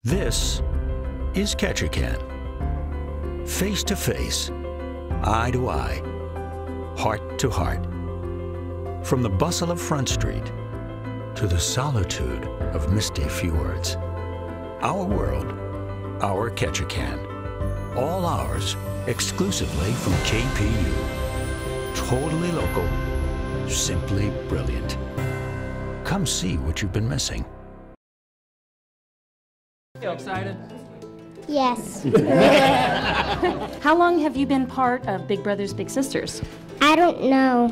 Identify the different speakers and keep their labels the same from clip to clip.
Speaker 1: This is Ketchikan. Face to face, eye to eye, heart to heart. From the bustle of Front Street to the solitude of misty fjords. Our world, our Ketchikan. All ours exclusively from KPU. Totally local, simply brilliant. Come see what you've been missing.
Speaker 2: You excited?
Speaker 3: Yes.
Speaker 4: How long have you been part of Big Brothers Big Sisters?
Speaker 3: I don't know.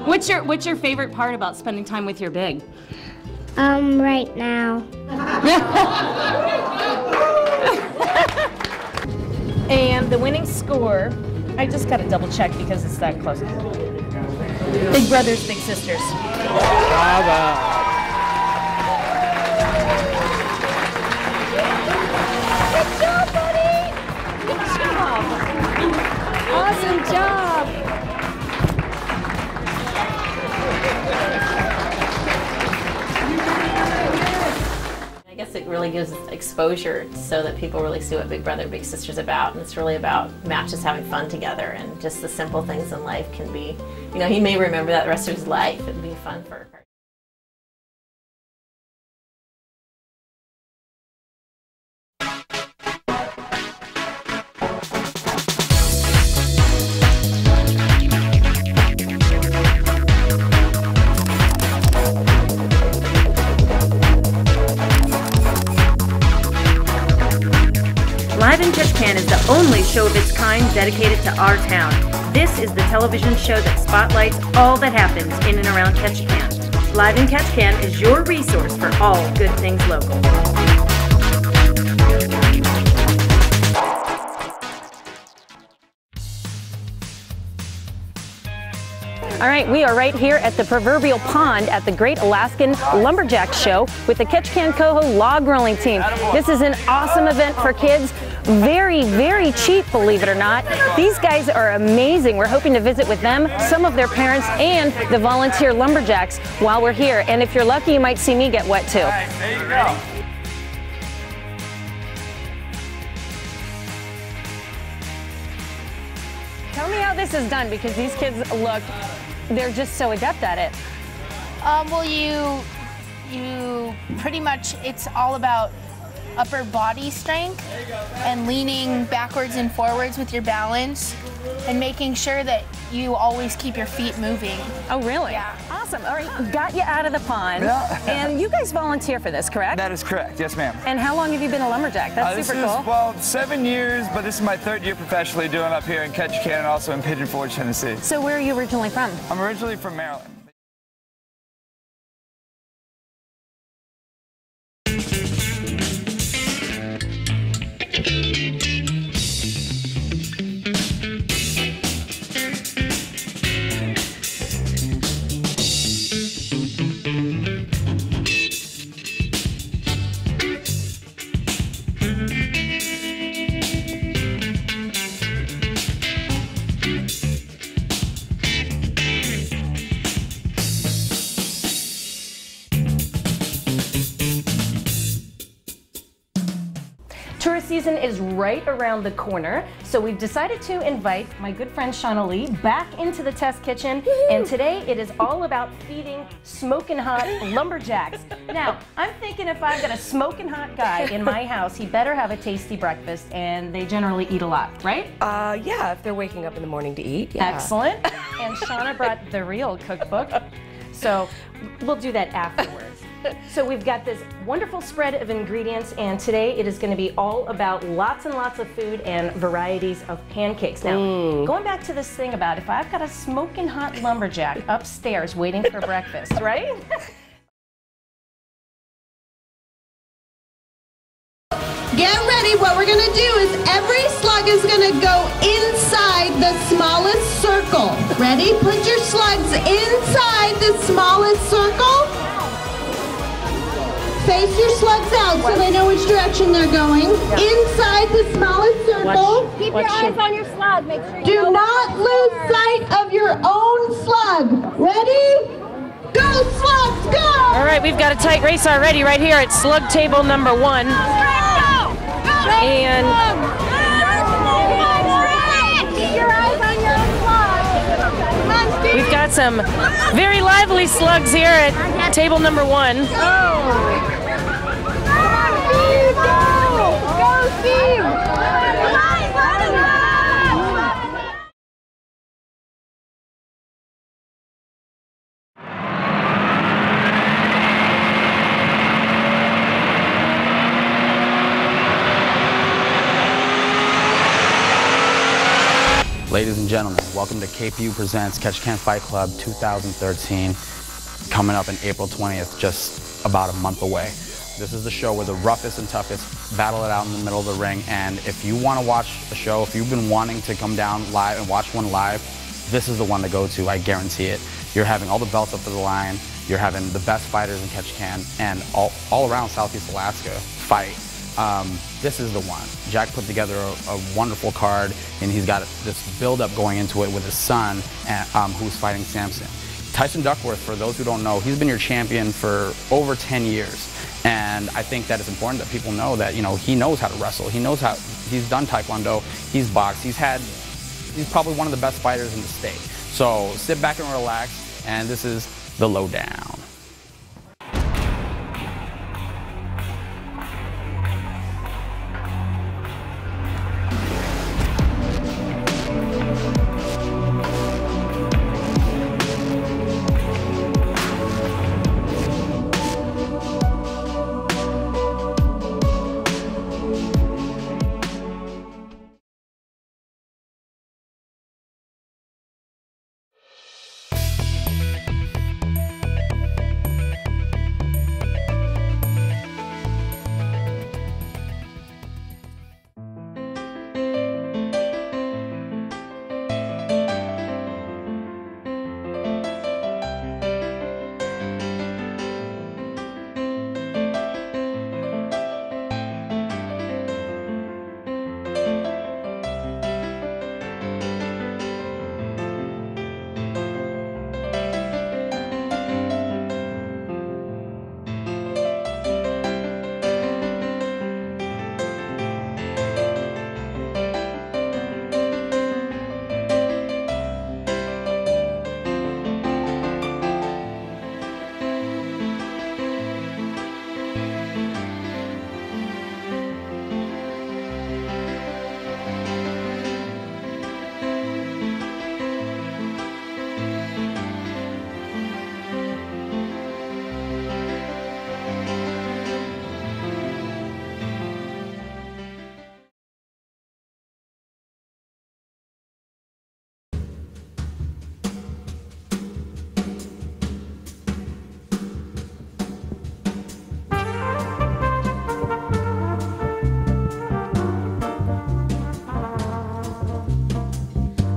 Speaker 4: What's your favorite part about spending time with your big?
Speaker 3: Right now.
Speaker 4: And the winning score, I just got to double check because it's that close. Big Brothers Big Sisters.
Speaker 2: Bravo.
Speaker 4: Good job, buddy! Good job! Awesome job!
Speaker 5: I guess it really gives exposure so that people really see what Big Brother Big Sister's about, and it's really about matches having fun together, and just the simple things in life can be, you know, he may remember that the rest of his life. It'd be fun for her.
Speaker 6: Live in Ketchikan is the only show of its kind dedicated to our town. This is the television show that spotlights all that happens in and around Ketchikan. Live in Ketchikan is your resource for all good things local. All right, we are right here at the proverbial pond at the Great Alaskan Lumberjack Show with the Ketchikan Coho Log Rolling Team. This is an awesome event for kids. Very, very cheap, believe it or not. These guys are amazing. We're hoping to visit with them, some of their parents, and the volunteer lumberjacks while we're here. And if you're lucky, you might see me get wet too.
Speaker 2: All right, there you go.
Speaker 6: Tell me how this is done, because these kids look, they're just so adept at it.
Speaker 7: Well, you pretty much, it's all about upper body strength and leaning backwards and forwards with your balance and making sure that you always keep your feet moving.
Speaker 6: Oh, really?
Speaker 7: Yeah.
Speaker 6: Awesome. All right, got you out of the pond.
Speaker 2: Yeah.
Speaker 6: And you guys volunteer for this, correct?
Speaker 2: That is correct, yes ma'am.
Speaker 6: And how long have you been a lumberjack? That's super cool.
Speaker 2: Well, 7 years, but this is my 3rd year professionally doing up here in Ketchikan and also in Pigeon Forge, Tennessee.
Speaker 6: So where are you originally from?
Speaker 2: I'm originally from Maryland.
Speaker 4: Tourist season is right around the corner, so we've decided to invite my good friend Shauna Lee back into the test kitchen. And today it is all about feeding smoking hot lumberjacks. Now, I'm thinking if I've got a smoking hot guy in my house, he better have a tasty breakfast, and they generally eat a lot, right?
Speaker 8: Yeah, if they're waking up in the morning to eat, yeah.
Speaker 4: Excellent. And Shauna brought the real cookbook, so we'll do that afterwards. So we've got this wonderful spread of ingredients, and today it is going to be all about lots and lots of food and varieties of pancakes. Now, going back to this thing about if I've got a smoking hot lumberjack upstairs waiting for breakfast, right?
Speaker 9: Get ready. What we're going to do is every slug is going to go inside the smallest circle. Ready? Put your slugs inside the smallest circle. Face your slugs out so they know which direction they're going. Yeah. Inside the smallest circle.
Speaker 3: Keep your eyes on your slug. Make sure you
Speaker 9: do not lose sight of your own slug. Ready? Go, slugs, go!
Speaker 6: All right, we've got a tight race already right here at slug table number 1. And we've got some very lively slugs here at table number 1.
Speaker 3: Go, Steve!
Speaker 10: Ladies and gentlemen, welcome to KPU Presents Catch Can Fight Club 2013, coming up on April 20th, just about a month away. This is the show where the roughest and toughest battle it out in the middle of the ring, and if you want to watch a show, if you've been wanting to come down live and watch one live, this is the one to go to, I guarantee it. You're having all the belts up to the line, you're having the best fighters in Catch Can, and all around Southeast Alaska fight. This is the one. Jack put together a wonderful card, and he's got this build-up going into it with his son, who's fighting Samson. Tyson Duckworth, for those who don't know, he's been your champion for over 10 years. And I think that it's important that people know that, you know, he knows how to wrestle. He knows how, he's done Taekwondo, he's boxed, he's probably one of the best fighters in the state. So sit back and relax, and this is The Lowdown.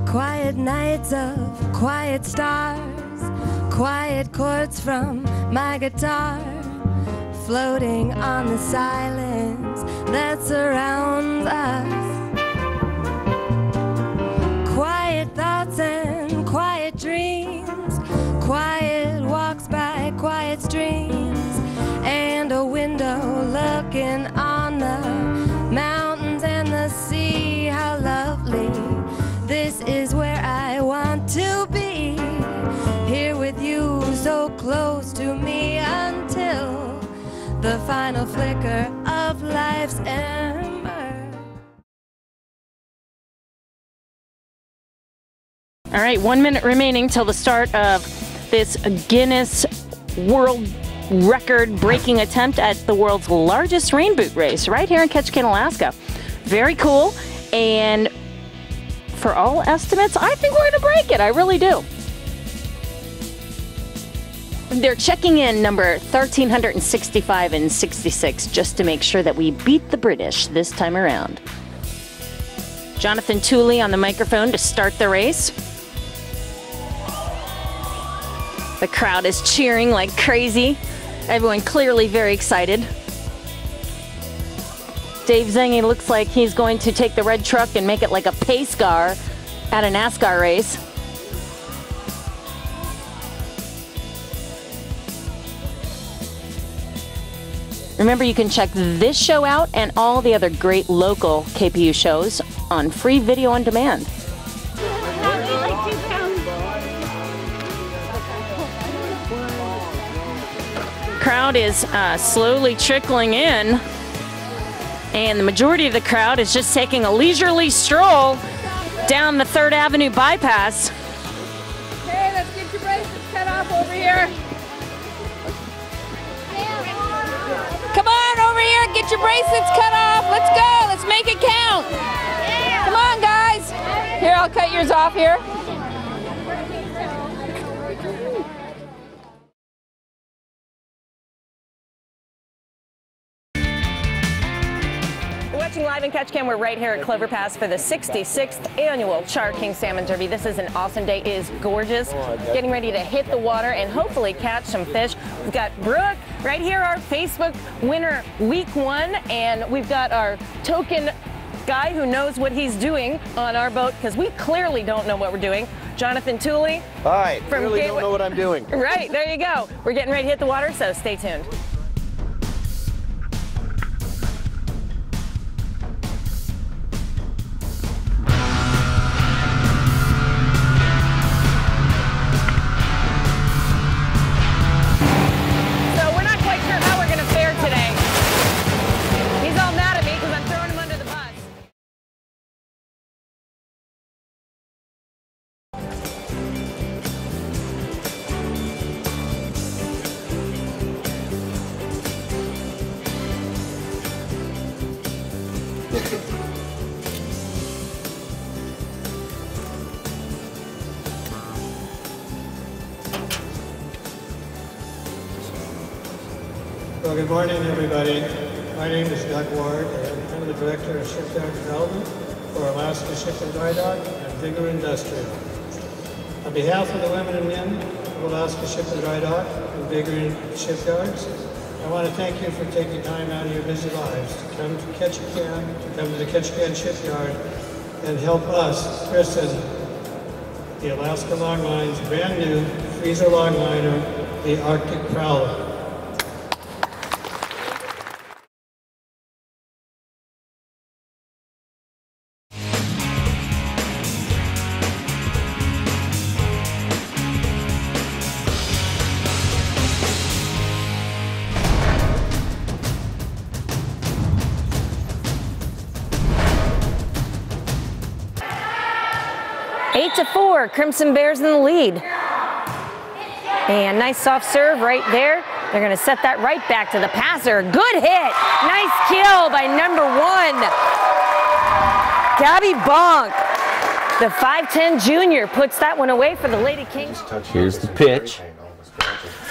Speaker 11: Quiet nights of quiet stars, quiet chords from my guitar, floating on the silence that surrounds us. Quiet thoughts and quiet dreams, quiet walks by quiet streams, and a window looking on the mountains and the sea. How lovely. This is where I want to be, here with you so close to me until the final flicker of life's ember.
Speaker 6: All right, 1 minute remaining till the start of this Guinness World Record breaking attempt at the world's largest rain boot race right here in Ketchikan, Alaska. Very cool, and for all estimates, I think we're gonna break it. I really do. They're checking in number 1,365 and 66 just to make sure that we beat the British this time around. Jonathan Tooley on the microphone to start the race. The crowd is cheering like crazy. Everyone clearly very excited. Dave Zengi looks like he's going to take the red truck and make it like a pace car at a NASCAR race. Remember, you can check this show out and all the other great local KPU shows on free video on demand. Crowd is slowly trickling in, and the majority of the crowd is just taking a leisurely stroll down the 3rd Avenue bypass.
Speaker 12: Okay, let's get your bracelets cut off over here. Come on over here, get your bracelets cut off. Let's go, let's make it count. Come on, guys. Here, I'll cut yours off here.
Speaker 6: Watching live in Ketchikan, we're right here at Clover Pass for the 66th annual Char King Salmon Derby. This is an awesome day. It is gorgeous. Getting ready to hit the water and hopefully catch some fish. We've got Brooke right here, our Facebook winner week 1, and we've got our token guy who knows what he's doing on our boat, because we clearly don't know what we're doing. Jonathan Tooley.
Speaker 13: Hi, clearly don't know what I'm doing.
Speaker 6: Right, there you go. We're getting ready to hit the water, so stay tuned.
Speaker 14: Well, good morning, everybody. My name is Doug Ward, and I'm the director of Shipyard Development for Alaska Ship and Dry Dock and Vigor Industrial. On behalf of the women and men of Alaska Ship and Dry Dock and Vigor Shipyards, I want to thank you for taking time out of your busy lives to come to Ketchikan, to come to the Ketchikan Shipyard, and help us christen the Alaska Longline's brand new freezer longliner, the Arctic Prowler.
Speaker 6: Eight to 4, Crimson Bears in the lead. And nice soft serve right there. They're gonna set that right back to the passer. Good hit, nice kill by number 1. Gabby Bonk, the 5'10" junior, puts that one away for the Lady Kings.
Speaker 15: Here's the pitch.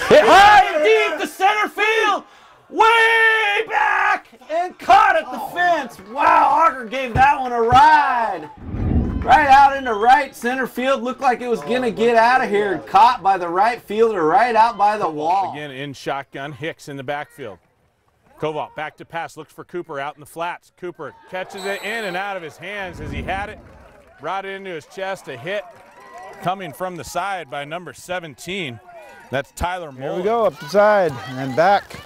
Speaker 16: Hit high and deep to center field, way back, and caught at the fence. Wow, Auger gave that one a ride. Right out into right center field, looked like it was gonna get out of here, and caught by the right fielder right out by the wall.
Speaker 17: Again in shotgun, Hicks in the backfield. Koval back to pass, looks for Cooper out in the flats. Cooper catches it in and out of his hands as he had it, brought it into his chest, a hit coming from the side by number 17. That's Tyler Moore.
Speaker 18: Here we go, up the side and back.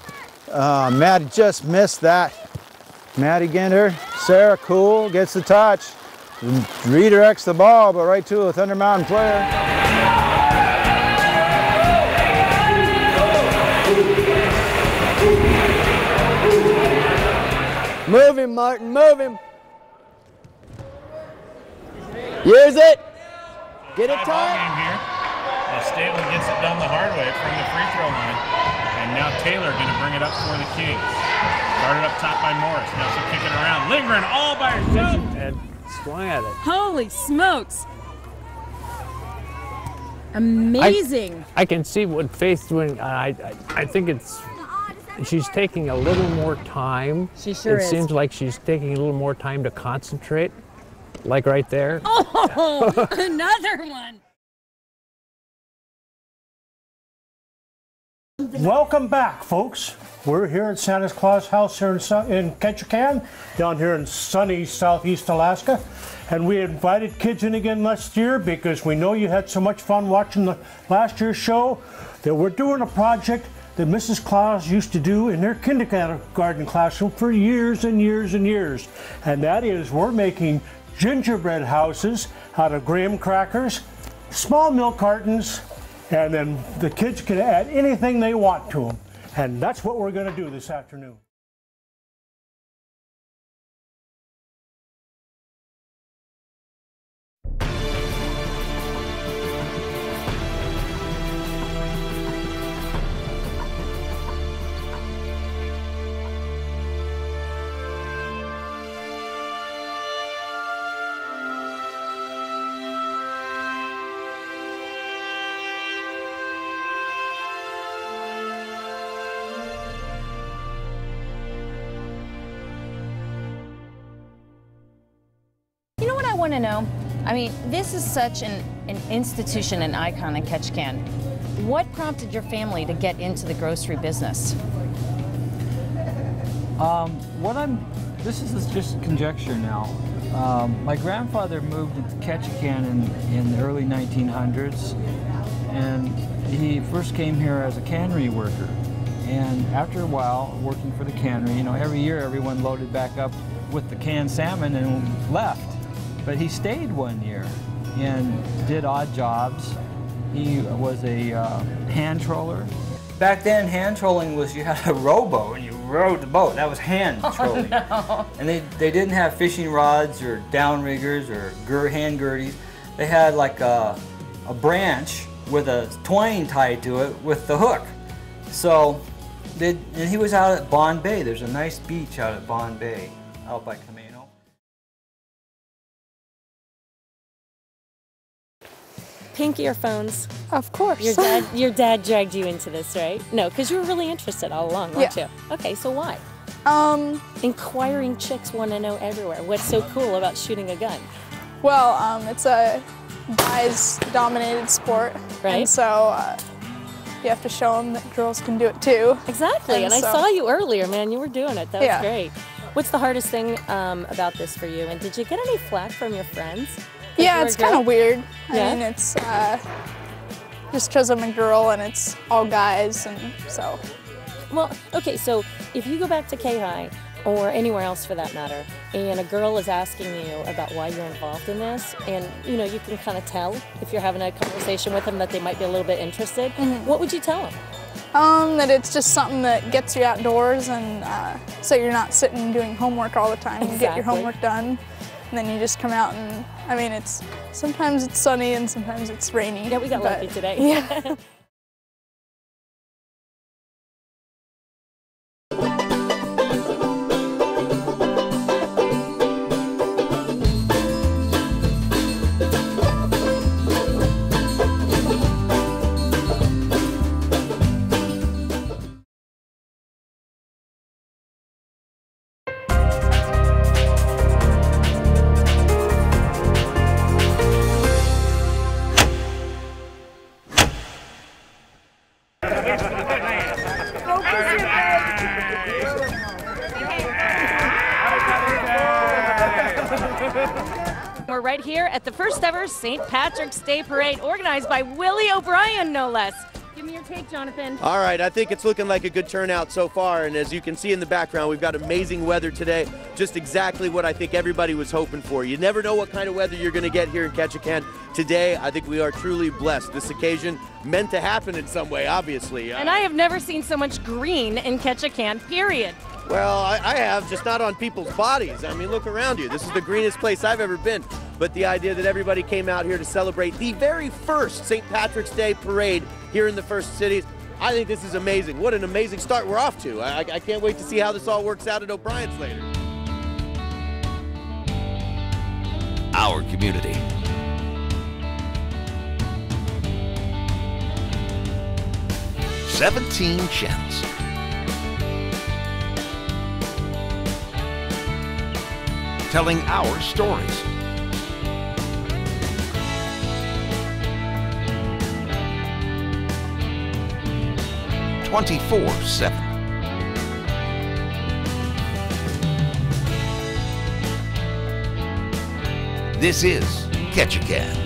Speaker 18: Maddie just missed that. Maddie Ginder, Sarah Cool gets the touch. Redirects the ball, but right to a Thunder Mountain player.
Speaker 13: Move him, Martin, move him. Use it. Get it tight.
Speaker 17: Staley gets it done the hard way from the free throw line. And now Taylor going to bring it up for the Kings. Started up top by Morris. Now she'll kick it around. Lindgren all by herself. And swung at it.
Speaker 19: Holy smokes. Amazing.
Speaker 20: I can see what Faith's doing. I think she's taking a little more time.
Speaker 19: She sure is.
Speaker 20: It seems like she's taking a little more time to concentrate, like right there.
Speaker 19: Oh, another one.
Speaker 21: Welcome back, folks. We're here at Santa Claus House here in Ketchikan, down here in sunny southeast Alaska. And we invited kids in again last year because we know you had so much fun watching the last year's show that we're doing a project that Mrs. Claus used to do in their kindergarten classroom for years and years and years. And that is, we're making gingerbread houses out of graham crackers, small milk cartons, and then the kids can add anything they want to them. And that's what we're going to do this afternoon.
Speaker 6: You know what I want to know? I mean, this is such an institution, an icon in Ketchikan. What prompted your family to get into the grocery business?
Speaker 15: This is just conjecture now. My grandfather moved to Ketchikan in the early 1900s, and he first came here as a cannery worker. And after a while, working for the cannery, you know, every year everyone loaded back up with the canned salmon and left. But he stayed 1 year and did odd jobs. He was a hand troller. Back then, hand trolling was you had a rowboat and you rowed the boat. That was hand trolling. No. And they didn't have fishing rods or downriggers or hand girdies. They had like a branch with a twine tied to it with the hook. So, and he was out at Bond Bay. There's a nice beach out at Bond Bay, out by Camino.
Speaker 6: Pink earphones.
Speaker 22: Of course.
Speaker 6: Your dad dragged you into this, right? No, because you were really interested all along, weren't you? Okay, so why? Inquiring chicks want to know everywhere. What's so cool about shooting a gun?
Speaker 22: Well, it's a guys-dominated sport, right? And so you have to show them that girls can do it too.
Speaker 6: Exactly, and I saw you earlier, man. You were doing it. That was great. What's the hardest thing about this for you? And did you get any flack from your friends?
Speaker 22: Yeah, it's kind of weird. I mean, it's just because I'm a girl and it's all guys, and so.
Speaker 6: Well, okay, so if you go back to K-High, or anywhere else for that matter, and a girl is asking you about why you're involved in this, and you know, you can kind of tell if you're having a conversation with them that they might be a little bit interested, what would you tell them?
Speaker 22: That it's just something that gets you outdoors, and so you're not sitting doing homework all the time. You get your homework done. And then you just come out and, I mean, sometimes it's sunny and sometimes it's rainy.
Speaker 6: Yeah, we got lucky today.
Speaker 22: Yeah.
Speaker 6: We're right here at the first ever St. Patrick's Day Parade, organized by Willie O'Brien, no less. Give me your take, Jonathan.
Speaker 13: All right, I think it's looking like a good turnout so far, and as you can see in the background, we've got amazing weather today, just exactly what I think everybody was hoping for. You never know what kind of weather you're going to get here in Ketchikan. Today, I think we are truly blessed. This occasion meant to happen in some way, obviously.
Speaker 6: And I have never seen so much green in Ketchikan, period.
Speaker 13: Well, I have, just not on people's bodies. I mean, look around you. This is the greenest place I've ever been. But the idea that everybody came out here to celebrate the very first St. Patrick's Day Parade here in the First Cities, I think this is amazing. What an amazing start we're off to. I can't wait to see how this all works out at O'Brien's later.
Speaker 23: Our community. $17 channels. Telling our stories. (24/7). This is Ketchikan.